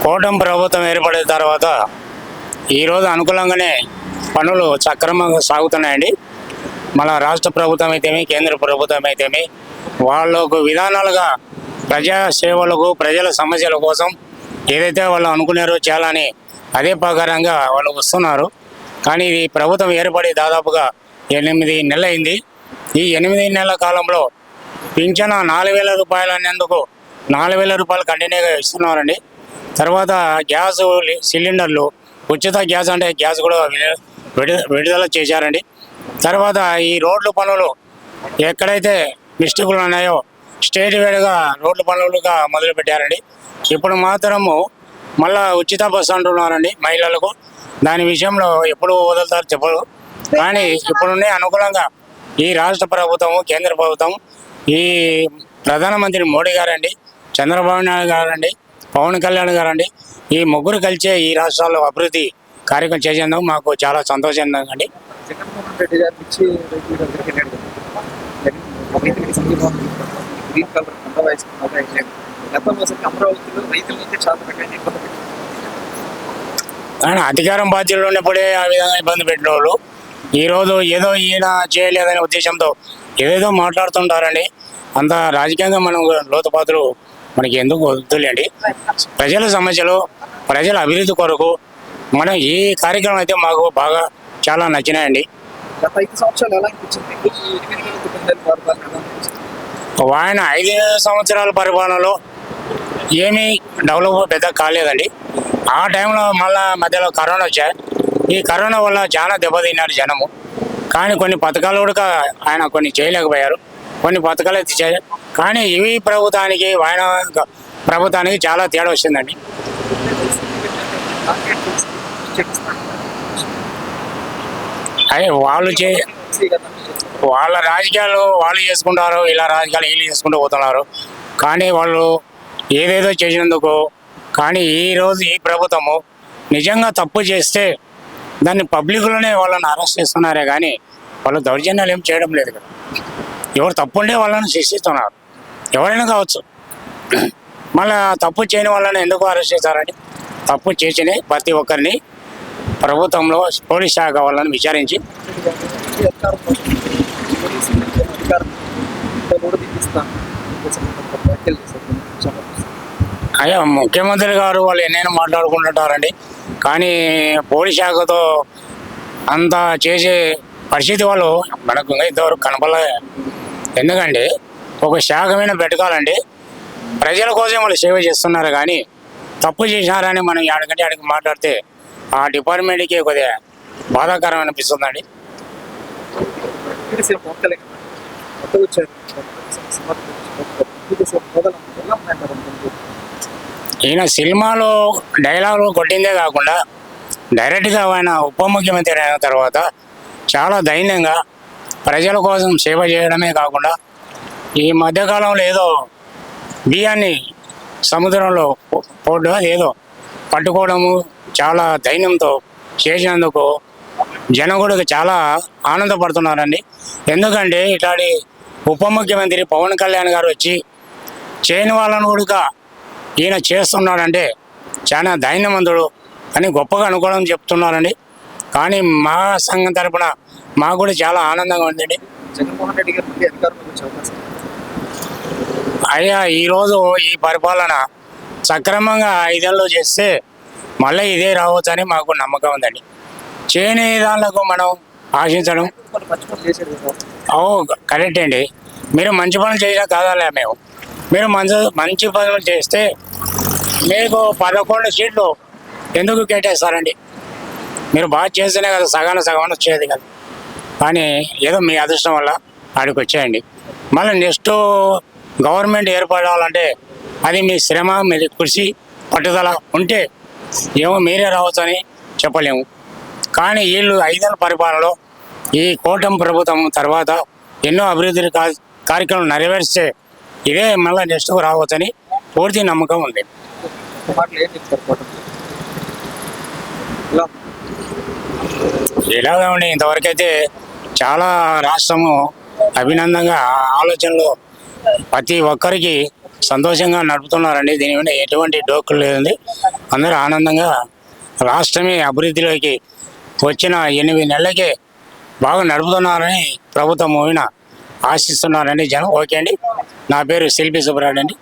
కూటమి ప్రభుత్వం ఏర్పడిన తర్వాత ఈరోజు అనుకూలంగానే పనులు సక్రమంగా సాగుతున్నాయండి. మన రాష్ట్ర ప్రభుత్వం అయితేమి, కేంద్ర ప్రభుత్వం అయితేమి వాళ్ళకు విధానాలుగా ప్రజా సేవలకు, ప్రజల సమస్యల కోసం ఏదైతే వాళ్ళు అనుకున్నారో చేయాలని అదే ప్రకారంగా వాళ్ళు వస్తున్నారు. కానీ ఇది ప్రభుత్వం ఏర్పడి దాదాపుగా 8 నెలలైంది. ఈ 8 నెలల కాలంలో పింఛన 4,000 రూపాయలు అనేందుకు 4,000 రూపాయలు కంటిన్యూగా ఇస్తున్నారండి. తర్వాత గ్యాస్ సిలిండర్లు ఉచిత గ్యాస్ అంటే గ్యాస్ కూడా విడుదల చేశారండి. తర్వాత ఈ రోడ్ల పనులు ఎక్కడైతే మిస్టేకులు ఉన్నాయో స్టేట్ వైడ్గా రోడ్ల పనులుగా మొదలుపెట్టారండి. ఇప్పుడు మాత్రము మళ్ళా ఉచిత బస్సు అంటున్నారండి మహిళలకు. దాని విషయంలో ఎప్పుడు వదులుతారు చెప్పరు. కానీ ఇప్పుడున్న అనుకూలంగా ఈ రాష్ట్ర ప్రభుత్వము, కేంద్ర ప్రభుత్వం, ఈ ప్రధానమంత్రి మోడీ గారండి, చంద్రబాబు నాయుడు గారండి, పవన్ కళ్యాణ్ గారండి, ఈ ముగ్గురు కలిసే ఈ రాష్ట్రాల్లో అభివృద్ధి కార్యక్రమం చేసేందుకు మాకు చాలా సంతోషంగా అండి. జగన్మోహన్ రెడ్డి గారి నుంచి గ్రీన్ కలర్ కొండ వయసు గతంలో అమరావతిలో రైతుల నుంచి చాలా రకమైన ఇబ్బంది పెట్టారు. కానీ అధికారం బాధ్యతలు ఉన్నప్పుడే ఆ విధంగా ఇబ్బంది పెట్టిన వాళ్ళు ఈరోజు ఏదో ఈయన చేయలేదనే ఉద్దేశంతో ఏదేదో మాట్లాడుతుంటారండి. అంత రాజకీయంగా మనం లోతుపాతులు మనకి ఎందుకు వద్దులేండి. ప్రజల సమస్యలు, ప్రజల అభివృద్ధి కొరకు మనం ఈ కార్యక్రమం అయితే మాకు బాగా చాలా నచ్చినాయండి. గత 5 సంవత్సరాలు ఎలా అనిపించింది? ఆయన 5 సంవత్సరాల పరిపాలనలో ఏమీ డెవలప్ పెద్ద కాలేదండి. ఆ టైంలో మళ్ళా మధ్యలో కరోనా వచ్చాయి. ఈ కరోనా వల్ల చాలా దెబ్బతిన్నారు జనము. కానీ కొన్ని పథకాలు కూడా ఆయన కొన్ని చేయలేకపోయారు. కొన్ని పథకాలు తెచ్చాయి. కానీ ఇవి ప్రభుత్వానికి, ఆయన ప్రభుత్వానికి చాలా తేడా వచ్చిందండి. అదే వాళ్ళ రాజకీయాలు వాళ్ళు చేసుకుంటారు, ఇలా రాజకీయాలు వీళ్ళు చేసుకుంటూ పోతున్నారు. కానీ వాళ్ళు ఏదేదో చేసినందుకు. కానీ ఈరోజు ఈ ప్రభుత్వము నిజంగా తప్పు చేస్తే దాన్ని పబ్లిక్లోనే వాళ్ళని అరెస్ట్ చేస్తున్నారే కానీ వాళ్ళు దౌర్జన్యాలు ఏం చేయడం లేదు కదా. ఎవరు తప్పు ఉండే వాళ్ళని శిక్షిస్తున్నారు, ఎవరైనా కావచ్చు. మళ్ళీ తప్పు చేయని వాళ్ళని ఎందుకు అరెస్ట్ చేశారండి? తప్పు చేసిన ప్రతి ఒక్కరిని ప్రభుత్వంలో పోలీస్ శాఖ వాళ్ళని విచారించి అయ్యా ముఖ్యమంత్రి గారు వాళ్ళు ఎన్నైనా మాట్లాడుకుంటుంటారండి. కానీ పోలీస్ శాఖతో అంత చేసే పరిస్థితి వాళ్ళు మనకు ఇంతవరకు కనపడలే. ఎందుకంటే ఒక శాఖ మీద పెట్టుకోవాలండి. ప్రజల కోసం వాళ్ళు సేవ చేస్తున్నారు. కానీ తప్పు చేసినారని మనం ఆడికంటే ఆడికి మాట్లాడితే ఆ డిపార్ట్మెంట్కి కొద్దిగా బాధాకరం అనిపిస్తుందండి. ఈయన సినిమాలో డైలాగులు కొట్టిందే కాకుండా డైరెక్ట్గా ఆయన ఉప ముఖ్యమంత్రి అయిన తర్వాత చాలా ధైర్యంగా ప్రజల కోసం సేవ చేయడమే కాకుండా ఈ మధ్యకాలంలో ఏదో బియ్యాన్ని సముద్రంలో పోవడం ఏదో పట్టుకోవడము చాలా ధైర్యంతో చేసినందుకు జనం కూడా చాలా ఆనందపడుతున్నారండి. ఎందుకంటే ఇట్లాంటి ఉప ముఖ్యమంత్రి పవన్ కళ్యాణ్ గారు వచ్చి చేయని వాళ్ళను కూడా ఈయన చేస్తున్నాడంటే చాలా ధైర్యవంతుడు అని గొప్పగా అనుకోవడం చెప్తున్నారండి. కానీ మా సంఘం తరపున మాకు కూడా చాలా ఆనందంగా ఉందండి. జగన్మోహన్ రెడ్డి గారు అధికారంలోకి వచ్చే అవకాశం అయ్యా ఈరోజు ఈ పరిపాలన సక్రమంగా 5 ఏళ్ళు చేస్తే మళ్ళీ ఇదే రావచ్చని మాకు నమ్మకం ఉందండి. చేయని దానిలకు మనం ఆశించడం కరెక్ట్ అండి. మీరు మంచి పనులు చేసినా కాదాలే మేము. మీరు మంచి పనులు చేస్తే మీకు 11 సీట్లు ఎందుకు కేటాయిస్తారండి? మీరు బాగా చేస్తేనే కదా సగం వచ్చేది కదా. కానీ ఏదో మీ అదృష్టం వల్ల ఆడికి వచ్చేయండి. మళ్ళీ నెక్స్ట్ గవర్నమెంట్ ఏర్పడాలంటే అది మీ శ్రమ, మీ కృషి, పట్టుదల ఉంటే ఏమో మీరే రావచ్చు అని చెప్పలేము. కానీ వీళ్ళు 5 ఏళ్ళ పరిపాలనలో ఈ కూటమి ప్రభుత్వం తర్వాత ఎన్నో అభివృద్ధి కార్యక్రమాలు నెరవేర్స్తే ఇదే మళ్ళీ నెక్స్ట్ రావచ్చని పూర్తి నమ్మకం ఉంది. ఇలాగా ఉండి ఇంతవరకైతే చాలా రాష్ట్రము అభినందంగా ఆలోచనలు ప్రతి ఒక్కరికి సంతోషంగా నడుపుతున్నారండి. దీని మీద ఎటువంటి డోకులు లేదండి. అందరూ ఆనందంగా రాష్ట్రమే అభివృద్ధిలోకి వచ్చిన 8 నెలలకే బాగా నడుపుతున్నారని ప్రభుత్వం ఆశిస్తున్నారండి జనం. ఓకే అండి. నా పేరు శిల్పి సుబ్బరాయుడు అండి.